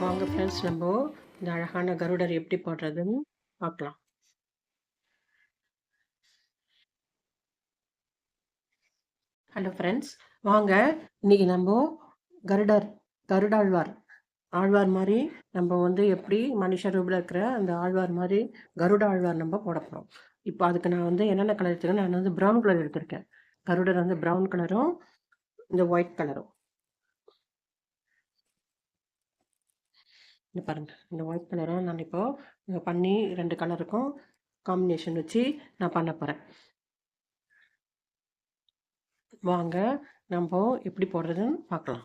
வாங்க ஃப்ரெண்ட்ஸ், நம்ம இந்த அழகான கருடர் எப்படி போடுறதுன்னு பார்க்கலாம். ஹலோ ஃப்ரெண்ட்ஸ், வாங்க இன்னைக்கு நம்ம கருடர் கருடாழ்வார் ஆழ்வார் மாதிரி நம்ம வந்து எப்படி மனுஷ ரூபில் இருக்கிற அந்த ஆழ்வார் மாதிரி கருட ஆழ்வார் நம்ம போட போகிறோம். இப்போ அதுக்கு நான் வந்து என்னென்ன கலர் எடுத்துருக்கேன், நான் வந்து ப்ரௌன் கலர் எடுத்திருக்கேன். கருடர் வந்து ப்ரௌன் கலரும் இந்த ஒயிட் கலரும். இந்த பாருங்க, இந்த ஒயிட் கலரும் நான் இப்போ பண்ணி 2 கலருக்கும் காம்பினேஷன் வச்சு நான் பண்ண போகிறேன். வாங்க நம்ம எப்படி போடுறதுன்னு பார்க்கலாம்.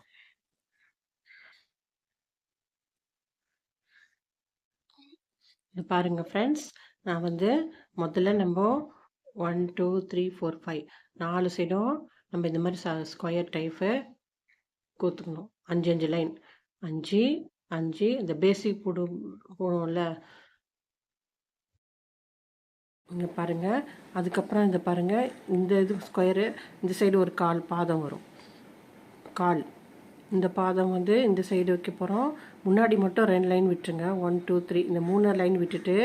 இது பாருங்க ஃப்ரெண்ட்ஸ், நான் வந்து முதல்ல நம்ம 1 2 3 4 5 4 சைடும் நம்ம இந்த மாதிரி ஸ்கொயர் டைப்பு கோத்துக்கணும். 5 லைன், 5 5 இந்த பேசிக் போடுவோம்ல, இங்கே பாருங்க. அதுக்கப்புறம் இந்த பாருங்க, இந்த இது ஸ்கொயரு இந்த சைடு ஒரு கால் பாதம் வரும். கால் இந்த பாதம் வந்து இந்த சைடு வைக்க போகிறோம். முன்னாடி மட்டும் 2 லைன் விட்டுருங்க. 1 2 3 இந்த 3 லைன் விட்டுட்டு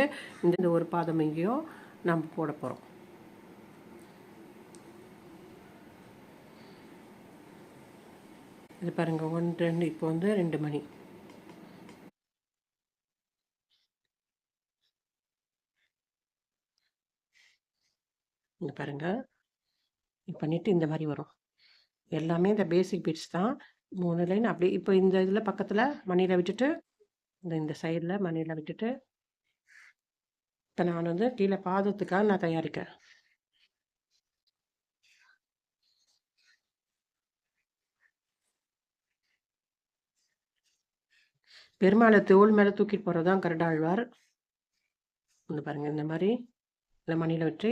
இந்த ஒரு பாதம் எங்கேயும் நம்ம போட போகிறோம். இது பாருங்க, 1 2 இப்போ வந்து 2 மணி. இங்கே பாருங்க, இது பண்ணிட்டு இந்த மாதிரி வரும். எல்லாமே இந்த பேசிக் பீட்ஸ் தான். 3 லைன் அப்படியே இப்போ இந்த இதில் பக்கத்தில் மணியில் விட்டுட்டு இந்த சைடில் மணியில் விட்டுட்டு இப்போ நான் வந்து கீழே பாதத்துக்காக நான் தயாரிக்கிறேன். பெருமாளை தோல் மேலே தூக்கிட்டு போகிறது தான் கருடாழ்வார். இந்த பாருங்க, இந்த மாதிரி இந்த மணியில் விட்டு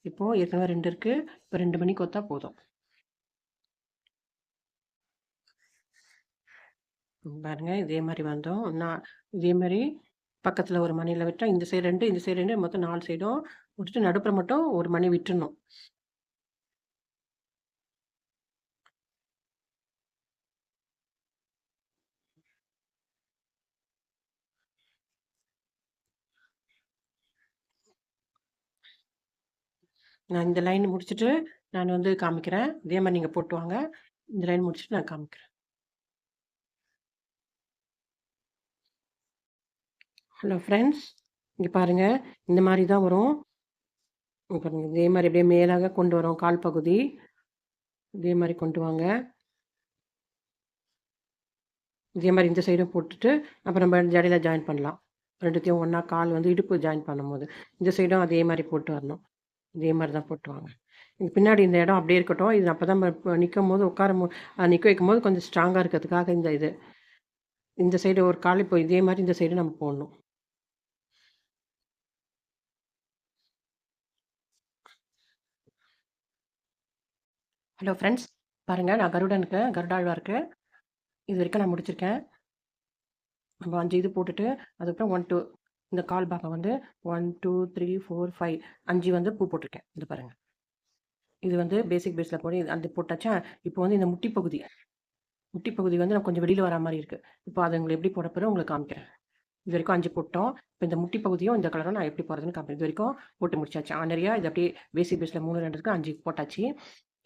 இப்போது ஏற்கனவே 2 இருக்குது. இப்போ 2 மணி கொத்தா போதும். பாருங்க, இதே மாதிரி வந்தோம். நான் இதே மாதிரி பக்கத்தில் ஒரு மணியில் விட்டால் இந்த சைடு 2 இந்த சைடு 2 மொத்தம் 4 சைடும் விட்டுட்டு நடுப்புற மட்டும் ஒரு மணி விட்டுணும். நான் இந்த லைன் முடிச்சுட்டு நான் வந்து காமிக்கிறேன். இதே மாதிரி நீங்கள் போட்டு வாங்க. இந்த லைன் முடிச்சுட்டு நான் காமிக்கிறேன். ஹலோ ஃப்ரெண்ட்ஸ், இங்கே பாருங்கள், இந்த மாதிரி தான் வரும். பாருங்க, இதே மாதிரி அப்படியே மேலாக கொண்டு வரோம். கால் பகுதி இதே மாதிரி கொண்டு வாங்க. இதே மாதிரி இந்த சைடும் போட்டுட்டு அப்புறம் நம்ம ஜடையில் ஜாயின் பண்ணலாம். ரெண்டுத்தையும் ஒன்றா கால் வந்து இடுப்பு ஜாயின் பண்ணும்போது இந்த சைடும் அதே மாதிரி போட்டு வரணும். இதே மாதிரி தான் போட்டு வாங்க. பின்னாடி இந்த இடம் அப்படியே இருக்கட்டும். இது அப்போ தான் நிற்கும் போது நிற்க வைக்கும் போது கொஞ்சம் ஸ்ட்ராங்காக இருக்கிறதுக்காக இந்த சைடு ஒரு கால் இப்போ இதே மாதிரி இந்த சைடு நம்ம போடணும். ஹலோ ஃப்ரெண்ட்ஸ், பாருங்கள், நான் கருடாழ்வாருக்கு இது வரைக்கும் நான் முடிச்சிருக்கேன். நம்ம 5 இது போட்டுட்டு அதுக்கப்புறம் 1 2 இந்த கால் பாகம் வந்து 1 2 3 4 5 5 வந்து பூ போட்டிருக்கேன். இது பாருங்கள், இது வந்து பேசிக் பேஸில் போய் அந்த போட்டாச்சா. இப்போ வந்து இந்த முட்டி பகுதி வந்து நம்ம கொஞ்சம் வெளியில் வர மாதிரி இருக்குது. இப்போ அதை உங்களுக்கு எப்படி போட போகிறேன் உங்களுக்கு காமிக்கிறேன். இது வரைக்கும் 5 போட்டோம். இப்போ இந்த முட்டி பகுதியும் இந்த கலரும் நான் எப்படி போடுறதுன்னு காமிக்கிறேன். இது வரைக்கும் போட்டு முடிச்சாச்சு. நிறையா இது அப்படியே பேசிக் பேஸில் 3 2 இருக்குது, 5 போட்டாச்சு.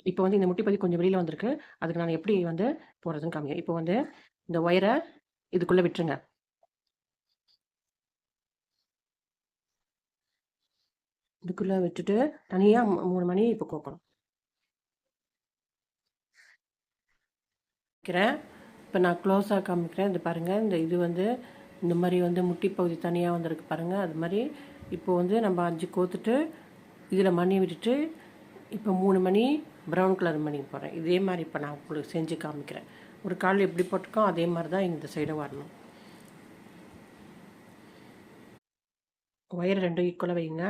இப்போ வந்து இந்த முட்டி பகுதி கொஞ்சம் வெளியில் வந்திருக்கு. அதுக்கு நான் எப்படி வந்து போடுறதுன்னு காமிக்கிறேன். இப்போ வந்து இந்த ஒயரை இதுக்குள்ளே விட்டுருங்க. இதுக்குள்ளே விட்டுட்டு தனியாக 3 மணி இப்போ கோக்கணும். வைக்கிறேன். இப்போ நான் க்ளோஸாக காமிக்கிறேன். இது பாருங்கள், இந்த இது வந்து இந்த மாதிரி வந்து முட்டி பகுதி தனியாக வந்திருக்கு பாருங்கள். அது மாதிரி இப்போ வந்து நம்ம 5 கோத்துட்டு இதில் மணி விட்டுட்டு இப்போ 3 மணி ப்ரௌன் கலர் மணி போடுறேன். இதே மாதிரி இப்போ நான் உங்களுக்கு செஞ்சு காமிக்கிறேன். ஒரு கால் எப்படி போட்டிருக்கோம் அதே மாதிரி தான் இந்த சைடு வரணும். ஒயர் 2 ஈக்குவலாக வைங்க.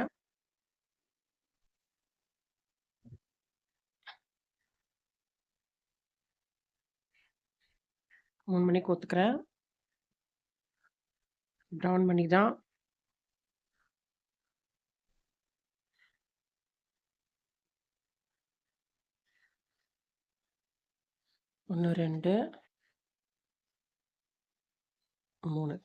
மூணு மணி கோத்துக்கிறேன். ப்ரௌன் மணி தான். ஒன்று 2 3.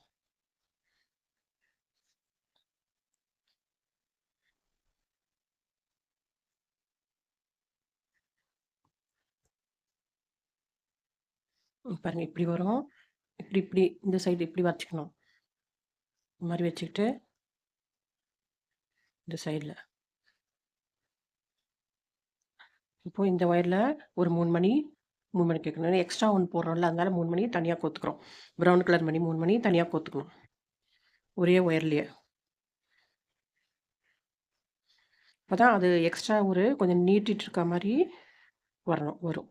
பாருங்க இப்படி வரும். இப்படி இந்த சைடு இப்படி வச்சுக்கணும். இந்த மாதிரி வச்சுக்கிட்டு இந்த சைடில் இப்போது இந்த ஒயரில் ஒரு 3 மணி 3 மணி கேட்கணும். எக்ஸ்ட்ரா ஒன்று போடுறோம்ல, அதனால 3 மணி தனியாக கோத்துக்கிறோம். ப்ரௌன் கலர் மணி 3 மணி தனியாக கோத்துக்கணும் ஒரே ஒயர்லேயே. அப்போ தான் அது எக்ஸ்ட்ரா ஒரு கொஞ்சம் நீட்டிட்டு இருக்க மாதிரி வரும்.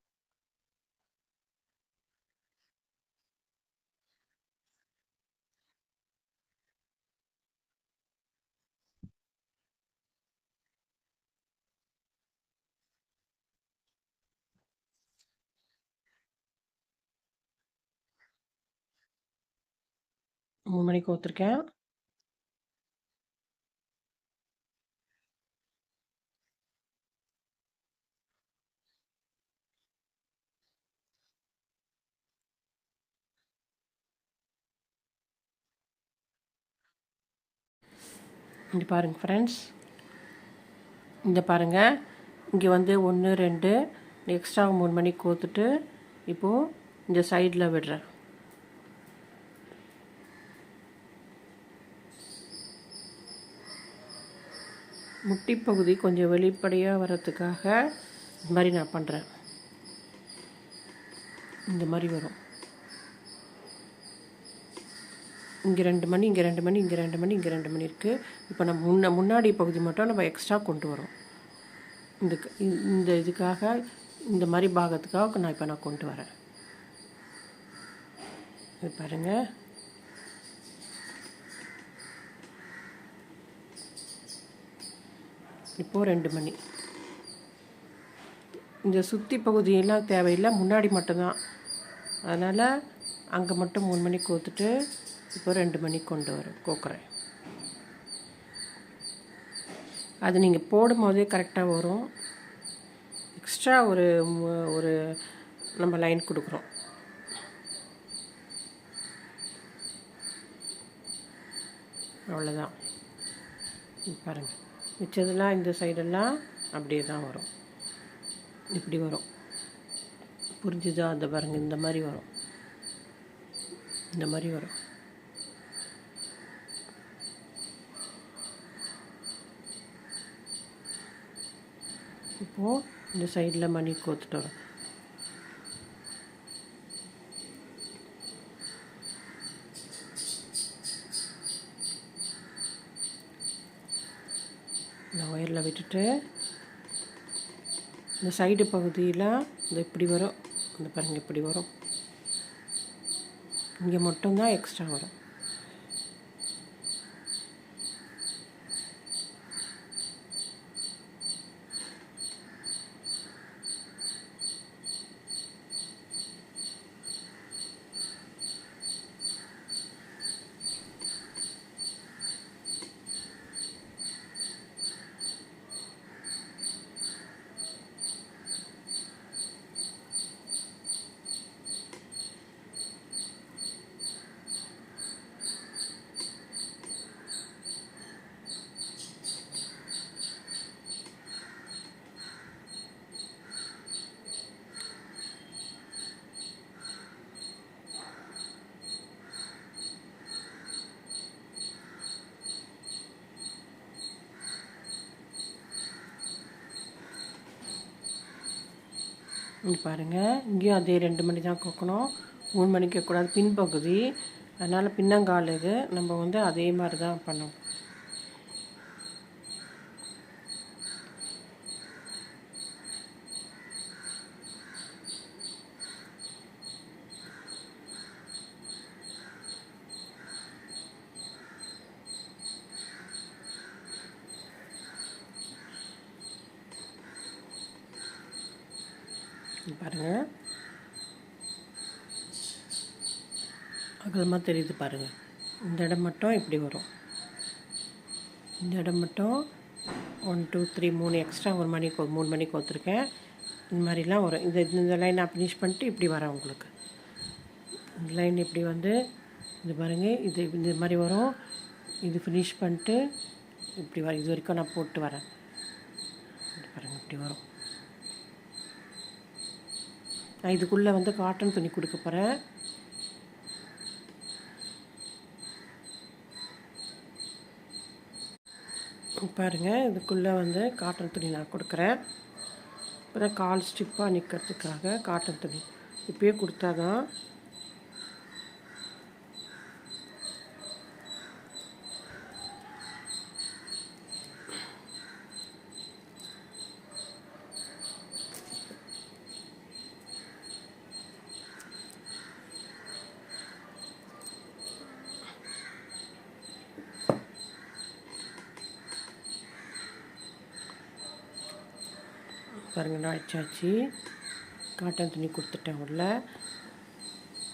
3 மணி கோத்துருக்கேன். இங்கே பாருங்கள் ஃப்ரெண்ட்ஸ், இங்கே பாருங்கள், இங்கே வந்து 1 2 எக்ஸ்ட்ரா 3 மணி கோத்துட்டு இப்போது இந்த சைடில் விடுறேன். முட்டி பகுதி கொஞ்சம் வெளிப்படையாக வர்றதுக்காக இந்த மாதிரி நான் பண்ணுறேன். இந்த மாதிரி வரும். இங்கே 2 மணி, இங்கே 2 மணி, இங்கே 2 மணி, இங்கே 2 மணி இருக்குது. இப்போ நம்ம முன்னாடி பகுதி மட்டும் நம்ம எக்ஸ்ட்ரா கொண்டு வரோம். இந்த இதுக்காக இந்த மாதிரி பாகத்துக்காக நான் கொண்டு வரேன். இது பாருங்கள், இப்போது 2 மணி. இந்த சுற்றி பகுதியெல்லாம் தேவையில்லை, முன்னாடி மட்டும்தான். அதனால் அங்கே மட்டும் 3 மணி கோத்துட்டு இப்போ 2 மணி கோக்குறேன். அது நீங்கள் போடும் போதே கரெக்டாக வரும். எக்ஸ்ட்ரா ஒரு நம்ம லைன் கொடுக்குறோம். அவ்வளோதான். பாருங்கள், மிச்சதெல்லாம் இந்த சைடெல்லாம் அப்படியே தான் வரும். இப்படி வரும். புரிஞ்சுதா? அந்த பாருங்கள், இந்த மாதிரி வரும். இந்த மாதிரி வரும். இப்போது இந்த சைடில் மணி கோத்துட்டு வரும். இந்த ஒயரில் விட்டுட்டு இந்த சைடு பகுதியில் இந்த இப்படி வரும். இந்த பாருங்கள், இப்படி வரும். இங்கே மட்டும்தான் எக்ஸ்ட்ரா வரும். இங்கே பாருங்கள், இங்கேயும் அதே 2 மணி தான் கோக்கணும். 3 மணிக்கு கூடாது, பின்பகுதி. அதனால் பின்னங்கால் இது நம்ம வந்து அதே மாதிரி தான் பண்ணணும். பாருங்கள், அகலமாக தெரியுது பாருங்கள். இந்த இடம் மட்டும் இப்படி வரும். இந்த இடம் மட்டும் 1 2 3 3 எக்ஸ்ட்ரா 1 மணி 3 மணி கோத்துருக்கேன். இந்த மாதிரிலாம் வரும். இந்த லைன் நான் ஃபினிஷ் பண்ணிட்டு இப்படி வரேன். உங்களுக்கு இந்த லைன் இப்படி வந்து இது பாருங்கள், இது இந்த மாதிரி வரும். இது ஃபினிஷ் பண்ணிட்டு இப்படி வர இது வரைக்கும் நான் போட்டு வரேன். பாருங்கள், இப்படி வரும். நான் இதுக்குள்ளே வந்து காட்டன் துணி கொடுக்க போகிறேன். பாருங்கள், இதுக்குள்ளே வந்து காட்டன் துணி நான் கொடுக்குறேன். அப்புறம் கால் ஸ்டிப்பாக நிற்கிறதுக்காக காட்டன் துணி இப்போயே கொடுத்தா தான் பாருங்கள், நான் அடிச்சாச்சு. காட்டன் துணி கொடுத்துட்டேன் உள்ள.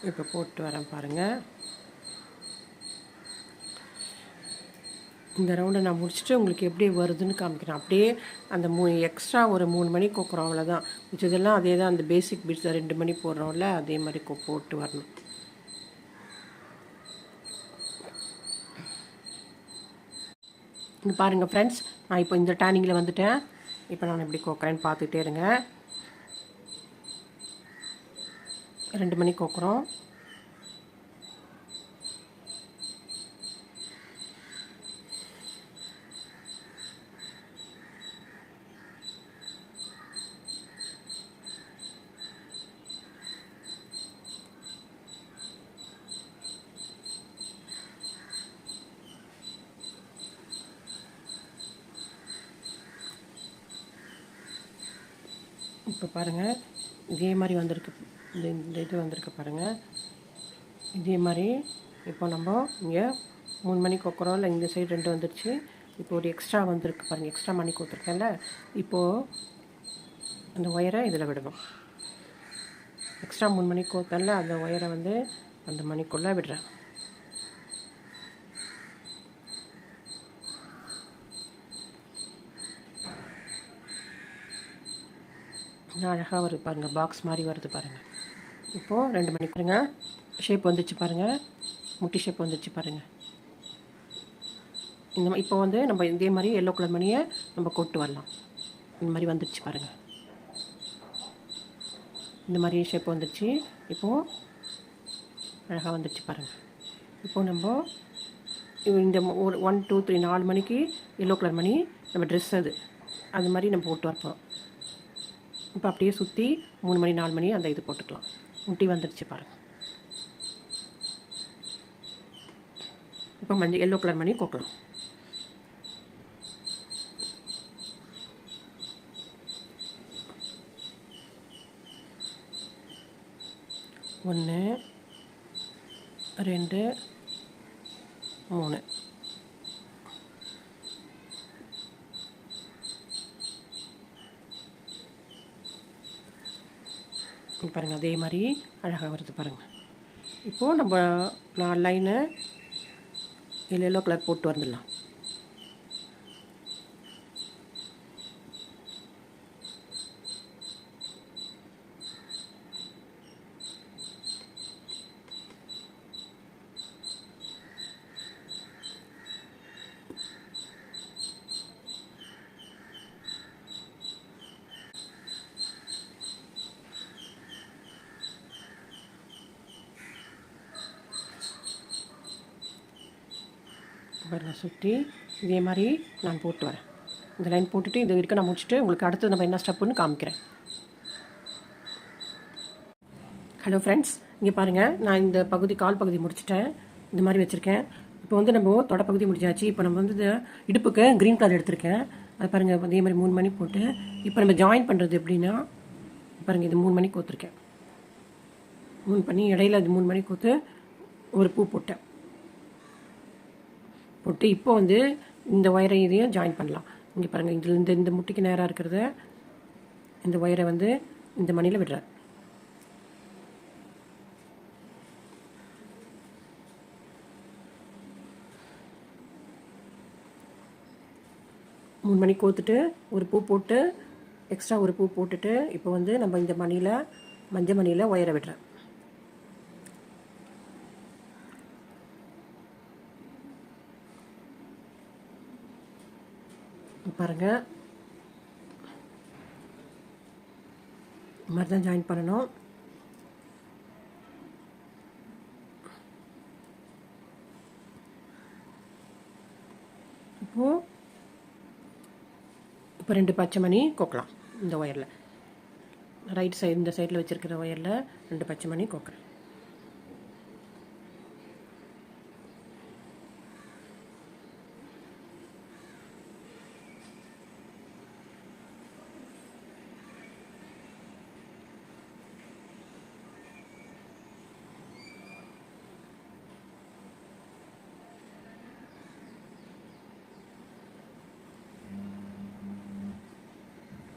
இப்போ போட்டு வரேன் பாருங்கள். இந்த ரவுண்டை நான் முடிச்சுட்டு உங்களுக்கு எப்படி வருதுன்னு காமிக்கிறேன். அப்படியே அந்த எக்ஸ்ட்ரா ஒரு 3 மணி கோக்குறோம், அவ்வளோதான். மிச்சதெல்லாம் அதே தான். அந்த பேசிக் பீட்ஸ் 2 மணி போடுறோம்ல, அதே மாதிரி போட்டு வரணும். இங்கே பாருங்கள் ஃப்ரெண்ட்ஸ், நான் இப்போ இந்த டேனிங்கில் வந்துட்டேன். இப்போ நான் எப்படி கோக்குறேன்னு பார்த்துட்டே இருங்க. 2 மணி கோக்குறோம். இப்போ பாருங்கள், இதே மாதிரி வந்திருக்கு. இந்த இது வந்திருக்கு பாருங்கள். இதே மாதிரி இப்போ நம்ம இங்கே 3 மணி கோக்குறோம் இல்லை, இந்த சைடு 2 வந்துடுச்சு. இப்போ ஒரு எக்ஸ்ட்ரா வந்திருக்கு பாருங்கள். எக்ஸ்ட்ரா மணி கோத்துருக்கேன்ல, இப்போது அந்த ஒயரை இதில் விடணும். எக்ஸ்ட்ரா 3 மணி கோத்தல அந்த ஒயரை வந்து அந்த மணிக்குள்ளே விடுறேன். அழகாக வருது பாருங்கள், பாக்ஸ் மாதிரி வருது பாருங்கள். இப்போது 2 மணி பாருங்கள், ஷேப் வந்துச்சு பாருங்கள். முட்டி ஷேப் வந்துச்சு பாருங்கள். இந்த மாதிரி இப்போ வந்து நம்ம இதே மாதிரி எல்லோ கலர் மணியை நம்ம கொட்டு வரலாம். இந்த மாதிரி வந்துடுச்சு பாருங்கள். இந்த மாதிரி ஷேப் வந்துடுச்சு. இப்போது அழகாக வந்துடுச்சு பாருங்கள். இப்போது நம்ம இந்த ஒரு 1 2 3 4 மணிக்கு எல்லோ கலர் மணி நம்ம ட்ரெஸ் அது மாதிரி நம்ம போட்டு வரப்போம். இப்போ அப்படியே சுற்றி 3 மணி 4 மணி அந்த இது போட்டுக்கலாம். முட்டி வந்துடுச்சு பாருங்கள். இப்போ மஞ்சள் எல்லோ கலர் மணி கோக்கலாம். ஒன்று 2 3 பாருங்கள், அதே மாதிரி அழகாக வருது பாருங்கள். இப்போது நம்ம 4 லைனு எல்லோ கலர் போட்டு வந்துடலாம். பாருங்கள், சுற்றி இதே மாதிரி நான் போட்டு வரேன். இந்த லைன் போட்டுட்டு இது வரைக்கும் நான் முடிச்சுட்டு உங்களுக்கு அடுத்து நம்ம என்ன ஸ்டெப்புன்னு காமிக்கிறேன். ஹலோ ஃப்ரெண்ட்ஸ், இங்கே பாருங்கள், நான் இந்த பகுதி கால் பகுதி முடிச்சிட்டேன். இந்த மாதிரி வச்சுருக்கேன். இப்போ வந்து நம்ம தொடப்பகுதி முடிச்சாச்சு. இப்போ நம்ம வந்து இடுப்புக்கு க்ரீன் கலர் எடுத்திருக்கேன். அது பாருங்கள், அதே மாதிரி 3 மணி போட்டு இப்போ நம்ம ஜாயின் பண்ணுறது எப்படின்னா பாருங்கள், இது 3 மணி கோத்துருக்கேன். 3 பண்ணி இடையில அது 3 மணி கோத்து ஒரு பூ போட்டேன். போட்டு இப்போ வந்து இந்த ஒயரை இதையும் ஜாயின் பண்ணலாம். இங்கே பாருங்கள், இதில் இந்த முட்டிக்கு நேராக இருக்கிறத இந்த ஒயரை வந்து இந்த மணியில் விடுறேன். மூணு மணி கோத்துட்டு ஒரு பூ போட்டு எக்ஸ்ட்ரா ஒரு பூ போட்டுட்டு இப்போ வந்து நம்ம இந்த மணியில் மஞ்சள் மணியில் ஒயரை விடுறேன். பாருங்கள், இந்த மாதிரி தான் ஜாயின் பண்ணணும். இப்போ 2 பச்சை மணி கோக்கலாம். இந்த ஒயரில் ரைட் சைடு, இந்த சைடில் வச்சுருக்கிற ஒயரில் 2 பச்சை மணி கோக்குறேன்.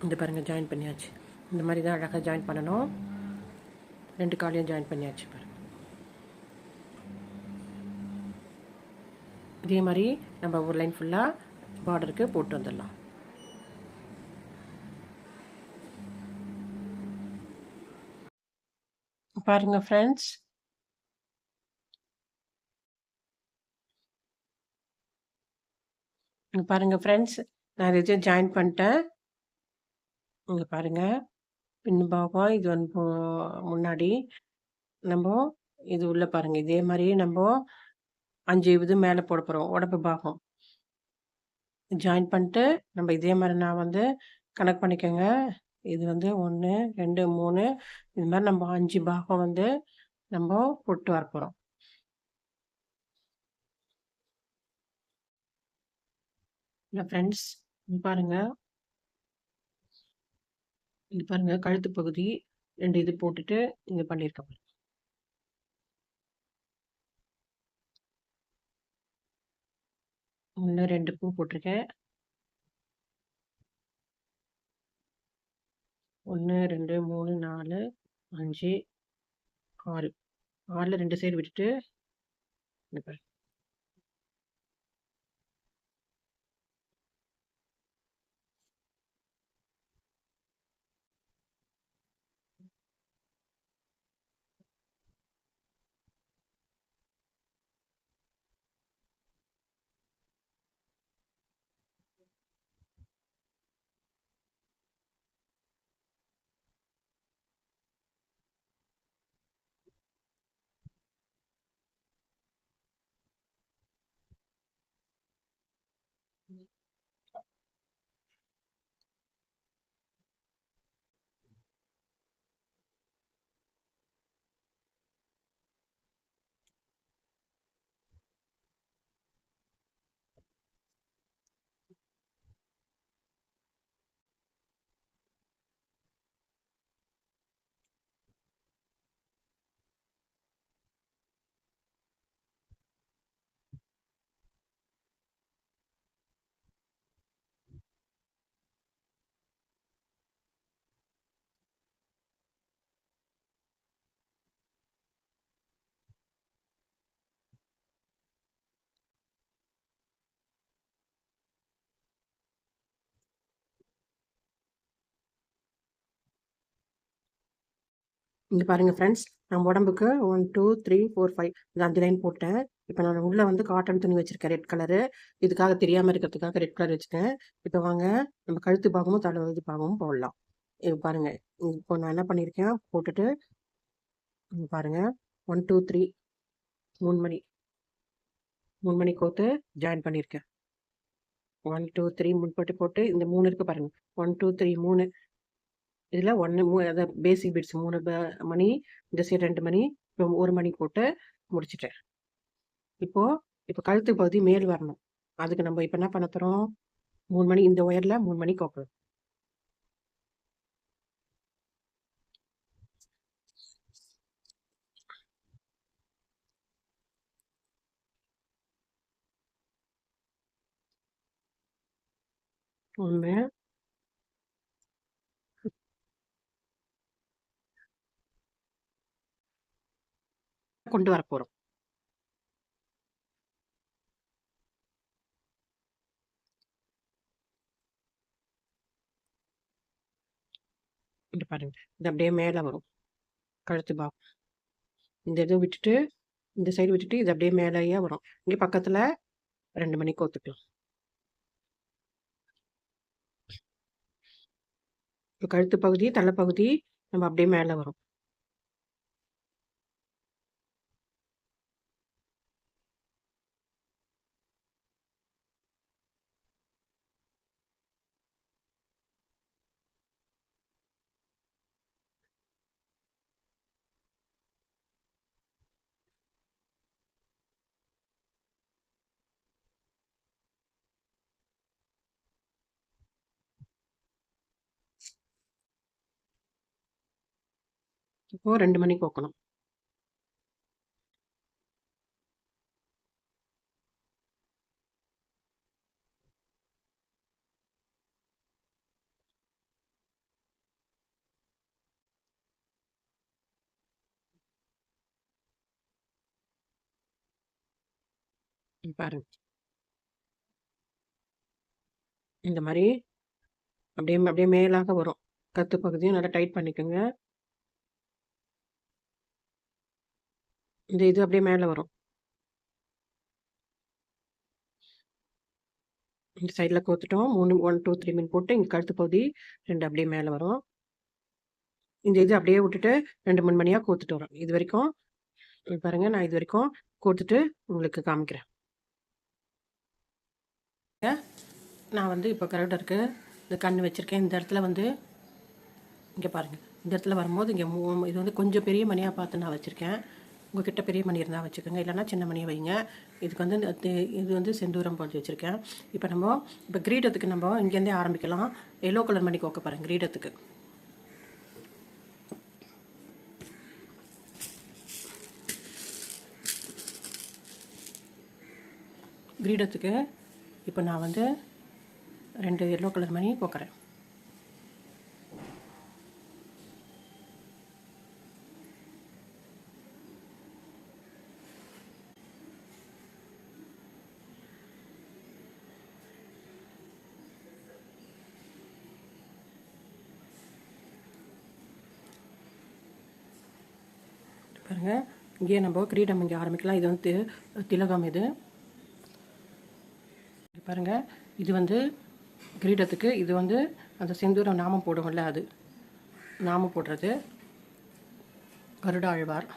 இந்த பாருங்கள், ஜாயின் பண்ணியாச்சு. இந்த மாதிரி தான் அழகாக ஜாயின் பண்ணணும். 2 காலையும் ஜாயின் பண்ணியாச்சு பாருங்கள். இதே மாதிரி நம்ம ஒரு லைன் ஃபுல்லாக பார்டருக்கு போட்டு வந்துடலாம். பாருங்க ஃப்ரெண்ட்ஸ், பாருங்க ஃப்ரெண்ட்ஸ், நான் இதை ஜாயின் பண்ணிட்டேன். இங்கே பாருங்கள், பின்பாகம் இது வந்து முன்னாடி நம்ம இது உள்ள பாருங்கள். இதே மாதிரியே நம்ம 5 இது மேலே போட போகிறோம். உடம்பு பாகம் ஜாயின் பண்ணிட்டு நம்ம இதே மாதிரி நான் வந்து கனெக்ட் பண்ணிக்கோங்க. இது வந்து 1 2 3 இது மாதிரி நம்ம 5 பாகம் வந்து நம்ம போட்டு வர போகிறோம். இல்லை ஃப்ரெண்ட்ஸ், பாருங்கள், இது பாருங்கள், கழுத்து பகுதி 2 இது போட்டுட்டு இங்கே பண்ணியிருக்கேன். 1 2 பூ போட்டிருக்கேன். 1 2 3 4 5 6 6ல் 2 சைடு விட்டுட்டு இங்க பாருங்க. இங்கே பாருங்கள் ஃப்ரெண்ட்ஸ், நான் உடம்புக்கு 1 2 3 4 5 இது 5 லைன் போட்டேன். இப்போ நான் உள்ளே வந்து காட்டன் துணி வச்சுருக்கேன், ரெட் கலரு. இதுக்காக தெரியாமல் இருக்கிறதுக்காக ரெட் கலர் வச்சுட்டேன். இப்போ வாங்க, நம்ம கழுத்து பாகமும் தலை இது பாகமும் போடலாம். இது பாருங்கள், இப்போ நான் என்ன பண்ணியிருக்கேன் போட்டுட்டு இங்கே பாருங்கள், 1 2 3 3 மணி 3 மணி கோத்து ஜாயின் பண்ணியிருக்கேன். 1 2 3 முன்பட்டு போட்டு இந்த 3 இருக்குது பாருங்கள். 1 2 3 3 இதில் 1 அதாவது பேசிக் பிட்ஸ் 3 மணி, இந்த சைடு 2 மணி, இப்போ 1 மணி போட்டு முடிச்சிட்டேன். இப்போ கழுத்து பகுதி மேல் வரணும். அதுக்கு நம்ம இப்போ என்ன பண்ண போகிறோம், 3 மணி இந்த ஒயரில் 3 மணி கோக்கணும். ஒன்று கொண்டு வர போகிறோம். இங்கே பாருங்க, இது அப்படியே மேலே வரும் கழுத்து பாகம். இந்த இதை விட்டுட்டு இந்த சைடு விட்டுட்டு இது அப்படியே மேலேயே வரும். இங்கே பக்கத்தில் 2 மணி கோத்துக்கலாம். கழுத்து பகுதி, தலைப்பகுதி நம்ம அப்படியே மேலே வரும். இப்போ 2 மணி கோக்கணும். பாருங்க. இந்த மாரி அப்படியே அப்படியே மேலாக வரும். கழுத்து பகுதியும் நல்லா டைட் பண்ணிக்கோங்க. இந்த இது அப்படியே மேலே வரும். இந்த சைடில் கோத்துட்டோம். 3 1, 2, 3 மீன் போட்டு இங்கே கழுத்து பகுதி 2 அப்படியே மேலே வரும். இந்த இது அப்படியே விட்டுட்டு 2, 3 மணியாக கோத்துட்டு வரோம். இது வரைக்கும் பாருங்க, நான் இது வரைக்கும் கோத்துட்டு உங்களுக்கு காமிக்கிறேன். நான் வந்து இப்போ கருடருக்கு இந்த கண் வச்சுருக்கேன். இந்த இடத்துல வந்து இங்கே பாருங்கள், இந்த இடத்துல வரும்போது இங்கே இது வந்து கொஞ்சம் பெரிய மணியாக பார்த்து நான் வச்சுருக்கேன். உங்கள்கிட்ட பெரிய மணி இருந்தால் வச்சுக்கோங்க, இல்லைன்னா சின்ன மணியை வைங்க. இதுக்கு வந்து இது வந்து செந்தூரம் போட்டு வச்சுருக்கேன். இப்போ கிரீடத்துக்கு நம்ம இங்கேருந்தே ஆரம்பிக்கலாம். எல்லோ கலர் மணி கோக்க பாருங்கள் கிரீடத்துக்கு. கிரீடத்துக்கு இப்போ நான் வந்து 2 எல்லோ கலர் மணி கோக்கிறேன். பாருங்கள், இங்கேயே நம்ம கிரீடம் இங்கே ஆரம்பிக்கலாம். இது வந்து திலகம். இது பாருங்கள், இது வந்து கிரீடத்துக்கு. இது வந்து அந்த செந்தூரம் நாமம் போடுவோம்ல, அது நாமம் போடுறது கருடாழ்வார்.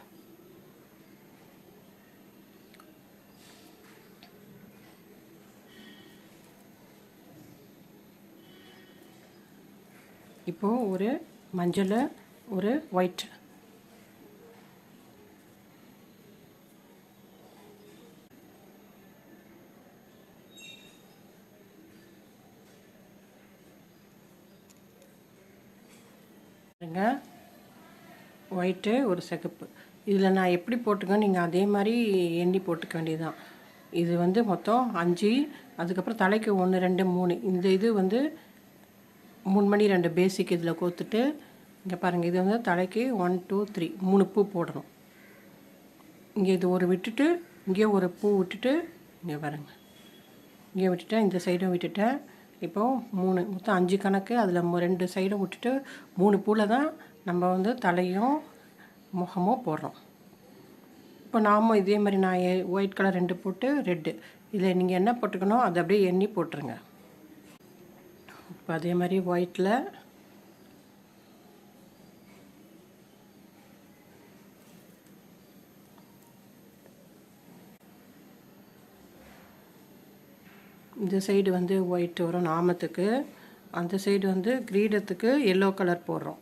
இப்போது ஒரு மஞ்சள், ஒரு ஒயிட், ஒயிட்டு, ஒரு சிகப்பு. இதில் நான் எப்படி போட்டுக்கேன், நீங்கள் அதே மாதிரி எண்ணி போட்டுக்க வேண்டியதுதான். இது வந்து மொத்தம் 5. அதுக்கப்புறம் தலைக்கு 1, 2, 3. இந்த இது வந்து 3 மணி 2 பேசிக் இதில் கோத்துட்டு இங்கே பாருங்கள், இது வந்து தலைக்கு 1, 2, 3 3 பூ போடணும். இங்கே இது ஒரு விட்டுட்டு இங்கே ஒரு பூ விட்டுட்டு இங்கே பாருங்கள், இங்கே விட்டுட்டேன், இந்த சைடும் விட்டுட்டேன். இப்போது 3 மொத்தம் 5 கணக்கு. அதில் 2 சைடும் விட்டுட்டு 3 பூவில் தான் நம்ம வந்து தலையும் முகமும் போடுறோம். இப்போ நாமும் இதே மாதிரி நான் ஒயிட் கலர் 2 போட்டு ரெட்டு, இதில் நீங்கள் என்ன போட்டுக்கணும் அதை அப்படியே எண்ணி போட்டுருங்க. இப்போ அதே மாதிரி ஒயிட்டில் இந்த சைடு வந்து ஒயிட் வரும் நாமத்துக்கு, அந்த சைடு வந்து கிரீடத்துக்கு எல்லோ கலர் போடுறோம்.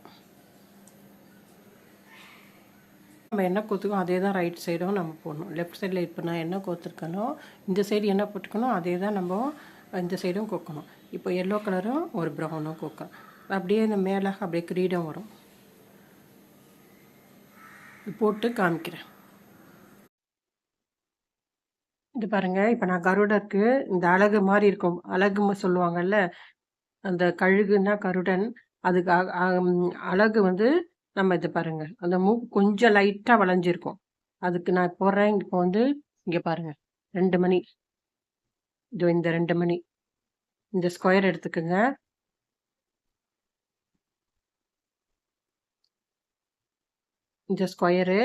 நம்ம என்ன கோத்துக்கோ அதே தான் ரைட் சைடும் நம்ம போடணும். லெஃப்ட் சைடில் இப்போ நான் என்ன கோத்துருக்கனோ இந்த சைடு என்ன போட்டுக்கணும் அதே தான் நம்ம இந்த சைடும் கோக்கணும். இப்போ எல்லோ கலரும் ஒரு ப்ரௌனும் கோக்கணும். அப்படியே இந்த மேலே அப்படியே கிரீடம் வரும். போட்டு காமிக்கிறேன். இது பாருங்கள், இப்போ நான் கருடருக்கு இந்த அழகு மாதிரி இருக்கும், அழகு சொல்லுவாங்கல்ல, அந்த கழுகுன்னா கருடன், அதுக்கு அழகு வந்து நம்ம இது பாருங்கள், அந்த மூக்கு கொஞ்சம் லைட்டாக வளைஞ்சிருக்கும். அதுக்கு நான் போடுறேன். இப்போ வந்து இங்கே பாருங்கள், 2 மணி, இது இந்த 2 மணி இந்த ஸ்கொயர் எடுத்துக்கோங்க. இந்த ஸ்கொயரு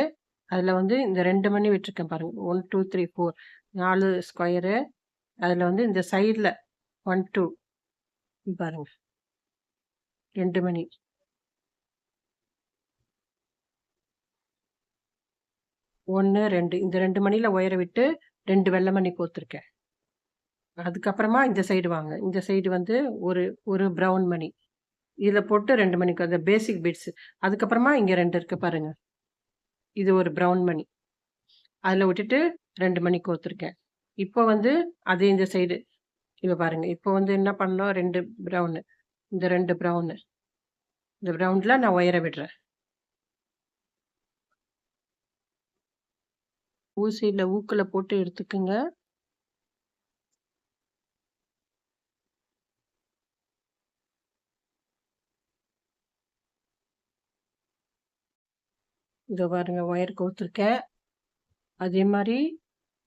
அதில் வந்து இந்த 2 மணி விட்டுருக்கேன் பாருங்கள், 1, 2, 3, 4 4 ஸ்கொயரு. அதில் வந்து இந்த சைடில் 1, 2 பாருங்கள் 2 மணி. 1, 2 இந்த 2 மணியில ஒயர விட்டு 2 வெள்ள மணி கோத்துருக்கேன். அதுக்கப்புறமா இந்த சைடு வாங்க. இந்த சைடு வந்து ஒரு ஒரு ப்ரவுன் மணி. இதில போட்டு 2 மணிக்கு அந்த பேசிக் பீட்ஸ். அதுக்கப்புறமா இங்க 2 இருக்கு பாருங்க. இது ஒரு ப்ரவுன் மணி. அதில விட்டுட்டு 2 மணி கோத்துருக்கேன். இப்போ வந்து அதே இந்த சைடு. இப்ப பாருங்க. இப்போ வந்து என்ன பண்ணோம் 2 ப்ரவுனு. இந்த 2 ப்ரவுனு. இந்த ப்ரவுன்ல நான் ஒயர விடுறேன். ஊசியில ஊக்குல போட்டு எடுத்துக்குங்க. இதோ பாருங்க ஒயர் கோத்துருக்கேன். அதே மாரி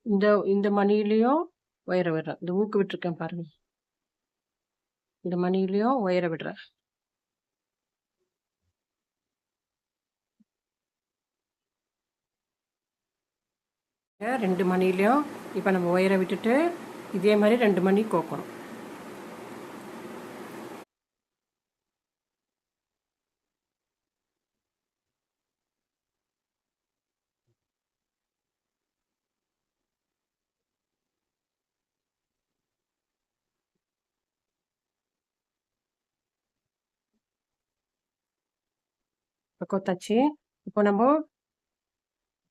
இந்த இந்த மணியிலயும் ஒயர விடுறேன். இந்த ஊக்கு விட்டுருக்கேன் பாருங்க. இந்த மணியிலயும் ஒயர விடுறேன். 2 மணியிலயும் இப்ப நம்ம ஒயர விட்டுட்டு, இதே மாரி 2 மணி கோக்கணும். இப்ப கோத்தாச்சு. இப்போ நம்போ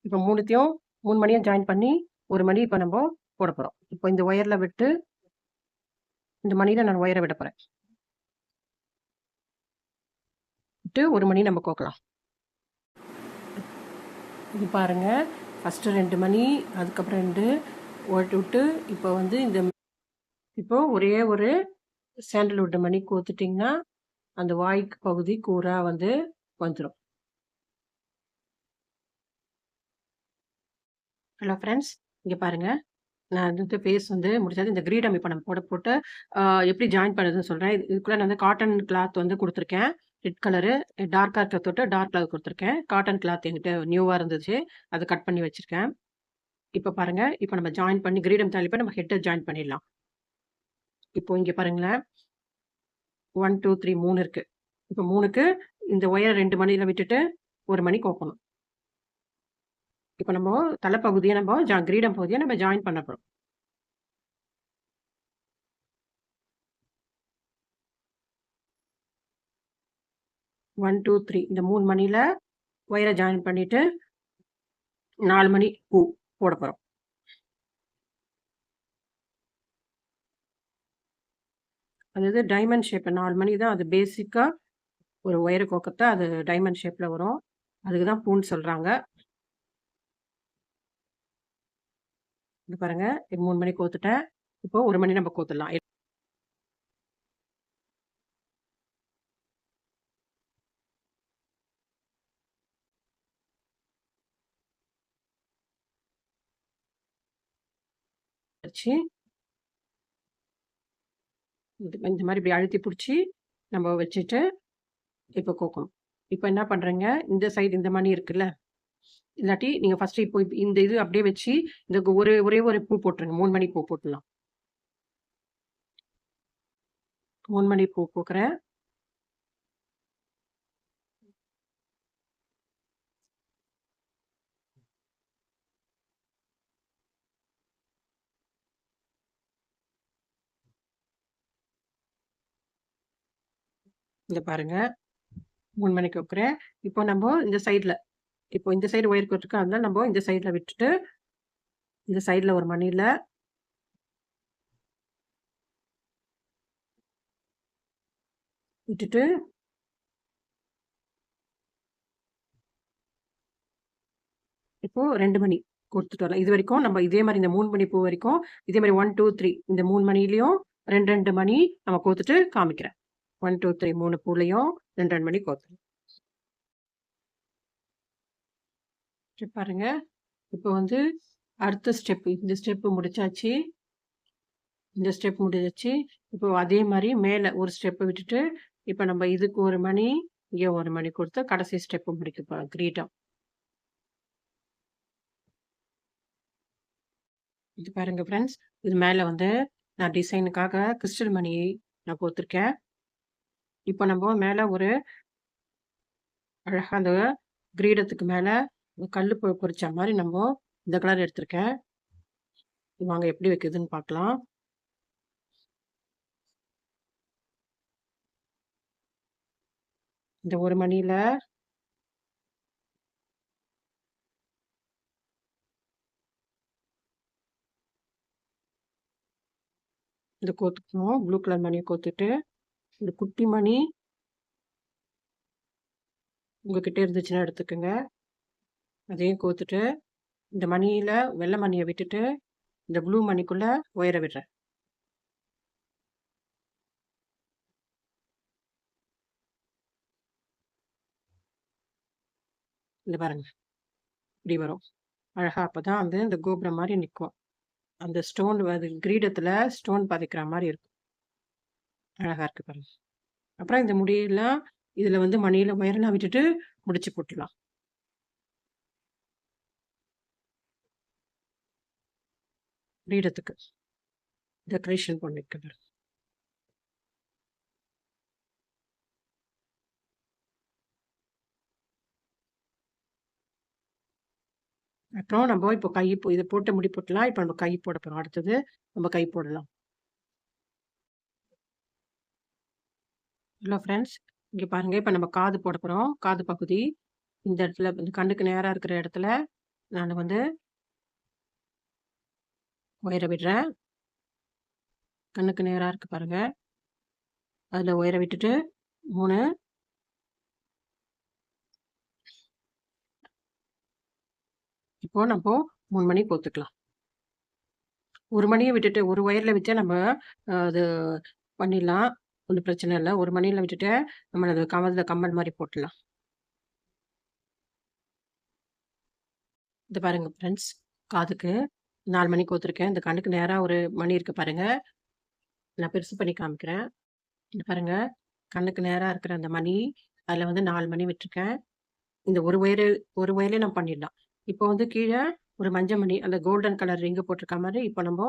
இப்ப 3த்தையும் 3 மணியும் ஜாயின் பண்ணி, 1 மணி இப்ப நம்போ போடப் போறோம். இப்போ இந்த ஒயர்ல விட்டு, இந்த மணியில நான் ஒயர விடப் போறேன். விட்டு 1 மணி நம்ம கோக்கலாம். இது பாருங்க. ஃபர்ஸ்ட்டு 2 மணி, அதுக்கப்புறம் 2 விட்டு இப்போ வந்து இப்போ ஒரே ஒரு சாண்டல்வுட் மணி கோத்துட்டீங்கன்னா, அந்த வாய்க்கு பகுதி கூரா வந்து வந்துரும். Hello friends. இங்க பாருங்க. நான் வந்து ஃபேஸ் வந்து முடிச்சது. இந்த கிரீடம் இப்ப நம்ம போட்டு அ எப்படி ஜாயின் பண்ணுறதுன்னு சொல்றேன். இதுக்குள்ள நான் வந்து காட்டன் கிளாத் வந்து குடுத்துருக்கேன். ரெட் கலரு டார்க்கா இருக்க தொட்டு டார்க் கலர் குடுத்துருக்கேன். காட்டன் கிளாத் என்கிட்ட நியூவா இருந்துச்சு. அத கட் பண்ணி வச்சிருக்கேன். இப்ப பாருங்க. இப்ப நம்ம ஜாயின் பண்ணி கிரீடம் தாலி நம்ம ஹெட்ட ஜாயின் பண்ணிடலாம். இப்போ இங்க பாருங்களேன். 1, 2, 3 3 இருக்கு. இப்ப 3க்கு இந்த ஒயர 2 மணியில விட்டுட்டு 1 மணி கோக்கணும். இப்ப நம்ம தலைப்பகுதிய நம்ம கிரீடம் பகுதிய நம்ம ஜாயின் பண்ண போறோம். 1, 2, 3 இந்த 3 மணியில ஒயர ஜாயின் பண்ணிட்டு 4 மணி பூ போடப் போறோம். அதாவது டைமண்ட் ஷேப் 4 மணி தான் அது பேசிக்கா ஒரு ஒயர கோக்கத்த அது டைமண்ட் ஷேப்ல வரும். அதுக்கு தான் பூன்னு சொல்றாங்க. இங்க பாருங்க. 3 மணி கோத்துட்டேன். இப்போ 1 மணி நம்ம கோத்துடலாம். வச்சு இந்த மாரி இப்படி அழுத்தி புடிச்சு நம்ம வச்சுட்டு இப்ப கோக்கணும். இப்ப என்ன பண்றேங்க, இந்த சைடு இந்த மணி இருக்குல்ல, இல்லாட்டி நீங்க ஃபர்ஸ்ட்டு இப்போ இந்த இது அப்படியே வச்சு இதுக்கு ஒரே ஒரு பூ போட்டுருங்க. 3 மணி பூ போட்டுடலாம். 3 மணி பூ கோக்குறேன். இங்க பாருங்க. 3 மணிக்கு கோக்குறேன். இப்போ நம்ப இந்த சைடுல இப்போ இந்த சைடு ஒயர் கோட்டுருக்கு. அதனால நம்ப இந்த சைடுல விட்டுட்டு, இந்த சைடுல ஒரு மணியில விட்டுட்டு இப்போ 2 மணி கோர்த்துட்டு வரலாம். இதுவரைக்கும் நம்ம இதே மாரி இந்த 3 மணி பூ வரைக்கும் இதே மாரி 1, 2, 3 இந்த 3 மணியிலயும் 2, 2 மணி நம்ம கோத்துட்டு காமிக்கிறேன். 1, 2, 3 3 பூலயும் 2, 2 மணி கோத்துறேன். பாருங்க. இப்போ வந்து அடுத்த ஸ்டெப் இந்த ஸ்டெப் முடிச்சாச்சு. இந்த ஸ்டெப் முடிஞ்சிருச்சு. இப்போ அதே மாரி மேல ஒரு ஸ்டெப் விட்டுட்டு, இப்ப நம்ம இதுக்கு 1 மணி, இங்க 1 மணி கொடுத்து கடைசி ஸ்டெப் முடிக்க போறோம். கிரீடம். இது பாருங்க ஃப்ரெண்ட்ஸ். இது மேல வந்து நான் டிசைனுக்காக கிறிஸ்டல் மணி நான் கோத்துருக்கேன். இப்ப நம்ம மேல ஒரு அழகா அந்த கிரீடத்துக்கு மேல கல் பொரிச்ச மாதிரி நம்ம இந்த கலர் எடுத்திருக்கேன். வாங்க எப்படி வைக்குதுன்னு பார்க்கலாம். இந்த ஒரு மணியில இந்த கோத்துக்கணும். ப்ளூ கலர் மணியை கோத்துட்டு இந்த குட்டி மணி உங்ககிட்ட இருந்துச்சுன்னா எடுத்துக்கோங்க. அதையும் கோத்துட்டு இந்த மணியில வெள்ளை மணியை விட்டுட்டு இந்த ப்ளூ மணிக்குள்ள ஒயரை விடுறேன். இந்த பாருங்க இப்படி வரும் அழகா. அப்பதான் வந்து இந்த கோபுரம் மாதிரி நிற்கும். அந்த ஸ்டோன் அது கிரீடத்துல ஸ்டோன் பதிக்கிற மாதிரி இருக்கும். அழகா இருக்கு பாருங்க. அப்புறம் இந்த முடியெல்லாம் இதுல வந்து மணியில ஒயரெல்லாம் விட்டுட்டு முடிச்சு போட்டுடலாம். கிரீடத்துக்கு டெக்கரேஷன் பண்ணிக்க. அப்புறம் நம்ம இப்போ கை இதை போட்டு முடி போட்டலாம். இப்போ நம்ம கை போட போறோம். அடுத்தது நம்ம கை போடலாம். ஹலோ ஃப்ரெண்ட்ஸ், இங்கே பாருங்க. இப்போ நம்ம காது போட போறோம். காது பகுதி இந்த இடத்துல இந்த கண்ணுக்கு நேரா இருக்கிற இடத்துல நான் வந்து ஒயரை விடுறேன். கண்ணுக்கு நேரா இருக்கு பாருங்க. அதுல ஒயரை விட்டுட்டு 3 இப்போ நம்ம 3 மணி கோத்துக்கலாம். ஒரு மணியை விட்டுட்டு ஒரு ஒயர்ல விட்டு நம்ம அது பண்ணிடலாம். ஒன்றும் பிரச்சனை இல்லை. ஒரு மணியில விட்டுட்டு நம்ம அது கம்மல் மாதிரி போட்டுடலாம். இது பாருங்க ஃப்ரெண்ட்ஸ், காதுக்கு 4 மணி கோத்துருக்கேன். இந்த கண்ணுக்கு நேரா ஒரு மணி இருக்கு பாருங்க. நான் பெருசு பண்ணி காமிக்கிறேன். இது பாருங்க, கண்ணுக்கு நேரா இருக்கிற அந்த மணி, அதுல வந்து 4 மணி விட்டுருக்கேன். இந்த ஒரு ஒயர்லயே நம்ம பண்ணிடலாம். இப்போ வந்து கீழ ஒரு மஞ்ச மணி, அந்த கோல்டன் கலர் ரிங் போட்டிருக்க மாரி, இப்போ நம்ம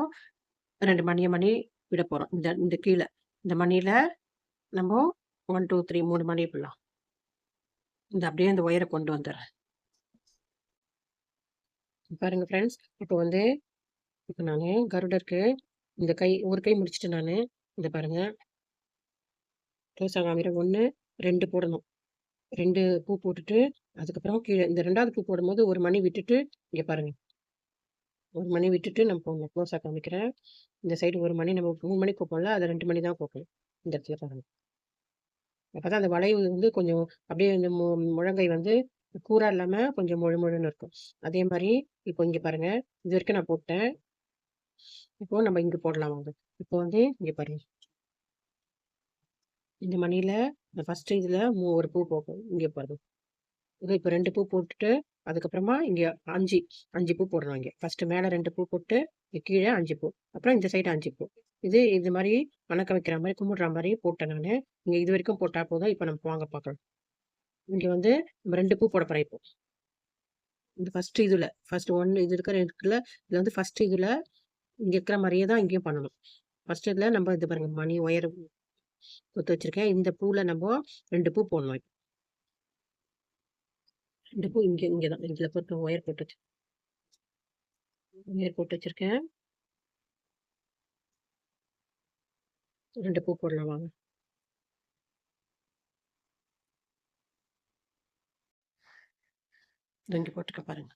2 மணி விட போறோம். இந்த இந்த கீழ இந்த மணியில நம்ம 1, 2, 3 3 மணி விடலாம். இந்த அப்படியே இந்த ஒயரை கொண்டு வந்துடுறேன். பாருங்க ஃப்ரெண்ட்ஸ், இப்போ வந்து இப்போ நானு கருடருக்கு இந்த கை ஒரு கை முடிச்சுட்டு நானு இந்த பாருங்க க்ளோஸா காமிக்கிறேன். 1, 2 போடணும். 2 பூ போட்டுட்டு, அதுக்கப்புறம் கீழ இந்த 2வது பூ போடும்போது ஒரு மணி விட்டுட்டு, இங்க பாருங்க. ஒரு மணி விட்டுட்டு நம்ம போடணும். க்ளோஸா காமிக்கிறேன். இந்த சைடு ஒரு மணி நம்ம 3 மணி கோப்போம்ல, அத 2 மணி தான் கோக்கணும். இந்த இடத்துல பாருங்க. அப்பதான் அந்த வளைவு வந்து கொஞ்சம் அப்படியே இந்த முழங்கை வந்து கூரா இல்லாம கொஞ்சம் முழு முழுன்னு இருக்கும். அதே மாரி இப்போ இங்க பாருங்க. இதுவரைக்கும் நான் போட்டேன். இப்போ நம்ம இங்க போடலாம் வாங்க. இப்போ வந்து இங்க பாருங்க. இந்த மணியில இந்த ஃபர்ஸ்ட் இதுல ஒரு பூ போகும். இங்க பாருங்க. இது இப்போ 2 பூ போட்டுட்டு, அதுக்கப்புறமா இங்க 5 பூ போடணும் இங்க. ஃபர்ஸ்ட்டு மேல 2 பூ போட்டு, கீழ 5 பூ. அப்புறம் இந்த சைடு 5 பூ. இது மாரி வணக்க வைக்கிற மாரி, கும்பிடுற மாரி போட்டேன் நானு. நீங்க இதுவரைக்கும் போட்டா போதும். இப்ப நம்ம வாங்க பார்க்கலாம். இங்க வந்து நம்ம 2 பூ போட போறோம் இப்போ. இந்த ஃபர்ஸ்ட் 1 இது இருக்குல்ல, இதுல வந்து ஃபர்ஸ்ட் இதுல இங்க இருக்கிற மாரியே தான் இங்கேயும் பண்ணணும். ஃபர்ஸ்ட் இதுல நம்ம இது பாருங்க மணி ஒயர் குத்து வச்சிருக்கேன். இந்த பூல நம்ம 2 பூ போடணும். 2 பூ இங்க தான். இதுல போட்டு ஒயர் போட்டு வச்சிருக்கேன். 2 பூ போடலாம் வாங்க. இதோ இங்க போட்டுருக்கேன் பாருங்க.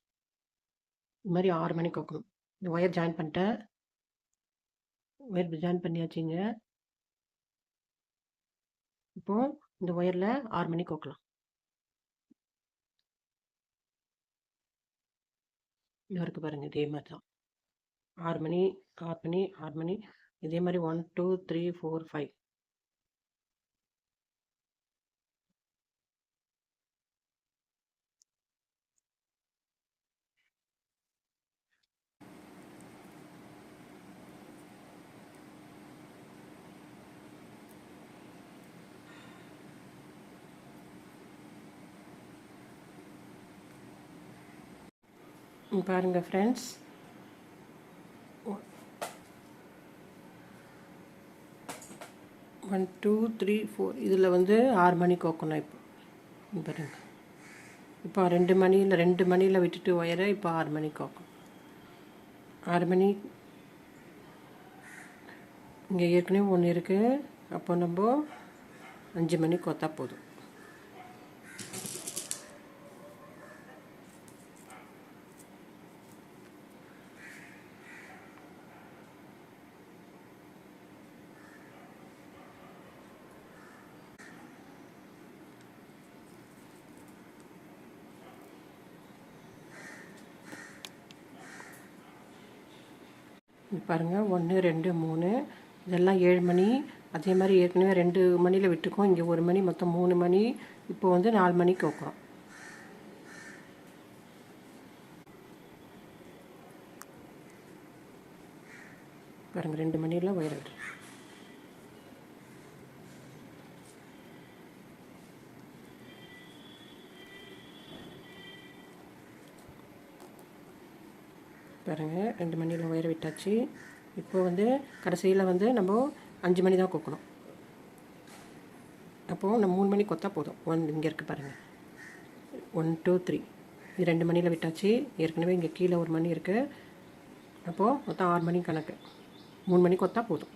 இந்த மாரி 6 மணிக்கு கோக்கணும். இந்த ஒயர் ஜாயின் பண்ணிட்டேன். ஒயர் ஜாயின் பண்ணியாச்சுங்க. இப்போ இந்த ஒயர்ல 6 மணிக்கு கோக்கலாம். இது இருக்கு பாருங்க. இதே மாரி தான். 6 மணி, 6 மணி, 6 மணி. இதே மாரி 1, 2, 3, 4, 5. பாருங்க ஃப்ரெண்ட்ஸ். 1, 2, 3, 4 இதில் வந்து 6 மணி கோக்கணும் இப்போ. பாருங்க. இப்போ 2 மணியில் விட்டுட்டு ஒயரை இப்போ 6 மணிக்கு ஆக்கும். 6 மணி இங்கே ஏற்கனவே ஒன்று இருக்குது. அப்போ நம்ம 5 மணிக்கு கொத்தா போதும். பாருங்கள் 1 2 3 இதெல்லாம் 7 மணி. அதே மாதிரி ஏற்கனவே 2 மணியில் விட்டுருக்கோம். இங்கே 1 மணி, மொத்தம் 3 மணி. இப்போ வந்து 4 மணிக்கு வைக்கிறோம். பாருங்கள் 2 மணியில் ஒயர் விடுறேன். பாருங்கள் 2 மணியில் ஒயர் விட்டாச்சு. இப்போ வந்து கடைசியில் வந்து நம்ம 5 மணி தான் கொக்கணும். அப்போது நம்ம 3 மணி கொத்தா போதும். இங்கே இருக்குது பாருங்கள், 1 2 3 இது 2 மணியில் விட்டாச்சு. ஏற்கனவே இங்கே கீழே 1 மணி இருக்குது. அப்போது மொத்தம் 6 மணி கணக்கு. 3 மணி கொத்தா போதும்.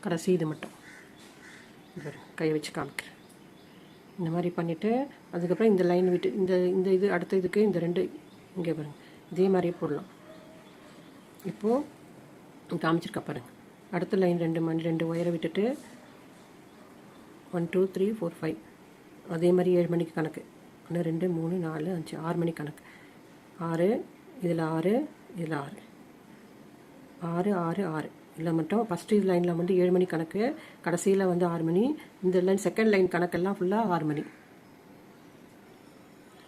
கடைசி இது மட்டும் கையை வச்சு காமிக்கிறேன். இந்த மாதிரி பண்ணிவிட்டு அதுக்கப்புறம் இந்த லைன் விட்டு இந்த இது அடுத்த இதுக்கு இந்த 2 இங்கே பாருங்கள், இதே மாதிரியே போடலாம். இப்போது காமிச்சிருக்கா பாருங்கள். அடுத்த லைன் 2 ஒயரை விட்டுட்டு 1 2 3 4 5 அதே மாதிரி 7 மணிக்கு கணக்கு. 1 2 3 4 5 6 மணி கணக்கு. 6 இதில் 6 இதில் 6 6 6 6 இதில் மட்டும் ஃபஸ்ட்டு இது லைனில் வந்து 7 மணி கணக்கு. கடைசியில் வந்து 6 மணி. இந்த லைன் செகண்ட் லைன் கணக்கெல்லாம் ஃபுல்லாக 6 மணி.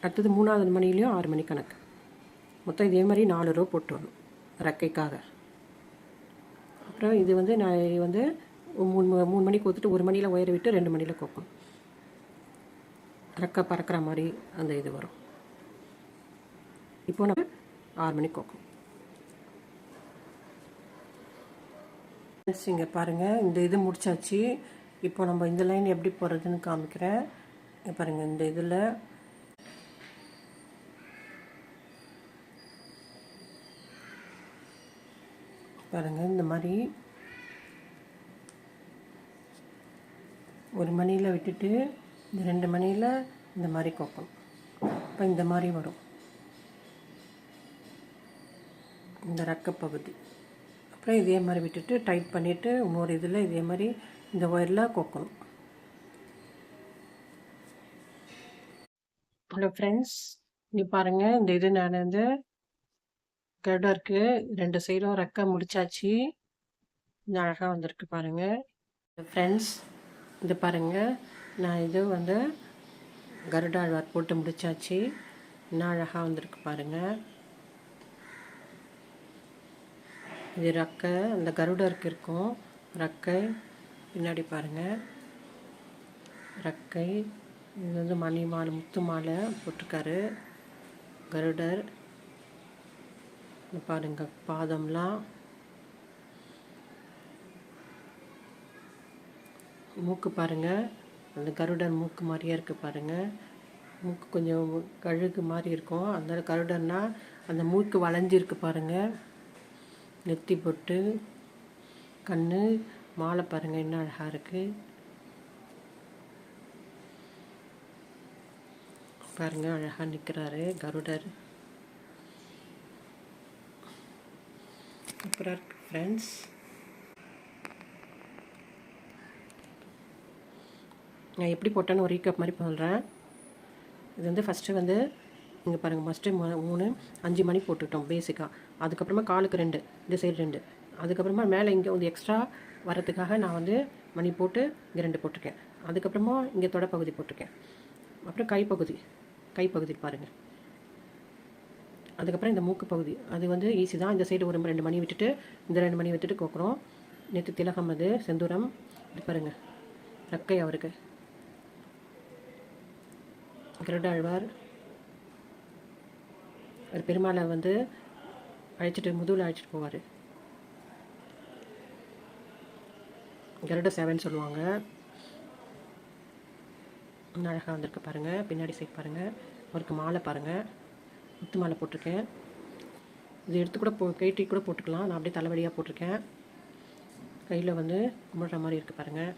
அடுத்தது 3வது மணிலையும் 6 மணி கணக்கு. மொத்தம் இதே மாதிரி 4 ரோ போட்டு வரணும் ரெக்கைக்காக. அப்புறம் இது வந்து நான் வந்து 3 மணிக்கு கொத்துட்டு 1 மணியில் ஒயரை விட்டு 2 மணியில் கொக்கணும். ரெக்கை பறக்கிற மாதிரி அந்த இது வரும். இப்போ நம்ம 6 மணிக்கு கொக்கணும். இங்கே பாருங்கள், இந்த இது முடிச்சாச்சு. இப்போ நம்ம இந்த லைன் எப்படி போகிறதுன்னு காமிக்கிறேன். பாருங்கள், இந்த இதில் பாருங்கள், இந்த மாதிரி 1 மணியில் விட்டுட்டு இந்த 2 மணியில் இந்த மாதிரி கொக்கணும். இப்போ இந்த மாதிரி வரும் இந்த ரெக்கை பகுதி. அப்புறம் இதே மாதிரி விட்டுட்டு டைட் பண்ணிவிட்டு இன்னொரு இதில் இதே மாதிரி இந்த ஒயரில் கொக்கணும். ஹலோ ஃப்ரெண்ட்ஸ், இங்கே பாருங்கள், இந்த இது நான் வந்து கர்டருக்கு 2 சைடும் ரெக்கை முடிச்சாச்சு. இது அழகாக வந்திருக்கு பாருங்கள் ஃப்ரெண்ட்ஸ். இது பாருங்கள், நான் இது வந்து கருடாழ்வார் போட்டு முடிச்சாச்சு. இன்னும் அழகாக வந்திருக்கு பாருங்கள். இது ரெக்கை அந்த கருடருக்கு இருக்கும். ரெக்கை பின்னாடி பாருங்கள், ரெக்கை. இது வந்து மணி மாலை, முத்து மாலை போட்டிருக்காரு கருடர். பாருங்க பாதம்லாம். மூக்கு பாருங்கள், அந்த கருடன் மூக்கு மாதிரியே இருக்குது பாருங்கள். மூக்கு கொஞ்சம் கழுகு மாதிரி இருக்கும். அந்த கருடன்னா அந்த மூக்கு வளைஞ்சிருக்கு பாருங்கள். நெத்தி பொட்டு, கண், மாலை பாருங்கள் என்ன அழகாக இருக்குது பாருங்கள். அழகாக நிற்கிறாரு கருடர். சூப்பராக இருக்குது ஃப்ரெண்ட்ஸ். நான் எப்படி போட்டேன்னு ஒரு ரீகேப் மாதிரி சொல்கிறேன். இது வந்து ஃபஸ்ட்டு வந்து இங்கே பாருங்கள், ஃபஸ்ட்டு 3 5 மணி போட்டுட்டோம் பேசிக்காக. அதுக்கப்புறமா காலுக்கு 2, இந்த சைடு 2. அதுக்கப்புறமா மேலே இங்கே வந்து எக்ஸ்ட்ரா வரத்துக்காக நான் வந்து மணி போட்டு இங்கே 2 போட்டிருக்கேன். அதுக்கப்புறமா இங்கே தொடப்பகுதி போட்டிருக்கேன். அப்புறம் கைப்பகுதி பாருங்கள். அதுக்கப்புறம் இந்த மூக்கு பகுதி அது வந்து ஈஸி தான். இந்த சைடு ஒரு 2 மணி விட்டுட்டு இந்த 2 மணி விட்டுட்டு கோக்குறோம். நேற்று திலகம் அது செந்தூரம். இது பாருங்கள் ரெக்கை அவருக்கு. கருடாழ்வார் ஒரு பெருமாளை வந்து அழைச்சிட்டு முதுகில் அழைச்சிட்டு போவார். கருட சேவைன்னு சொல்லுவாங்க. இன்னும் அழகாக வந்திருக்கு பாருங்கள். பின்னாடி சைட் பாருங்கள். அவருக்கு மாலை பாருங்கள். முத்து மாலை போட்டிருக்கேன். இது எடுத்து கூட கைட்டி கூட போட்டுக்கலாம். நான் அப்படியே தலைவலியாக போட்டிருக்கேன். கையில் வந்து கும்பிட்ற மாதிரி இருக்குது பாருங்கள்.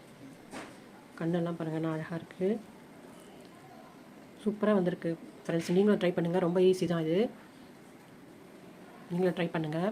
கண்ணெல்லாம் பாருங்கள், நான் அழகாக இருக்குது. சூப்பராக வந்திருக்கு ஃப்ரெண்ட்ஸ். நீங்களும் ட்ரை பண்ணுங்கள். ரொம்ப ஈஸி தான் இது. நீங்களும் ட்ரை பண்ணுங்கள்.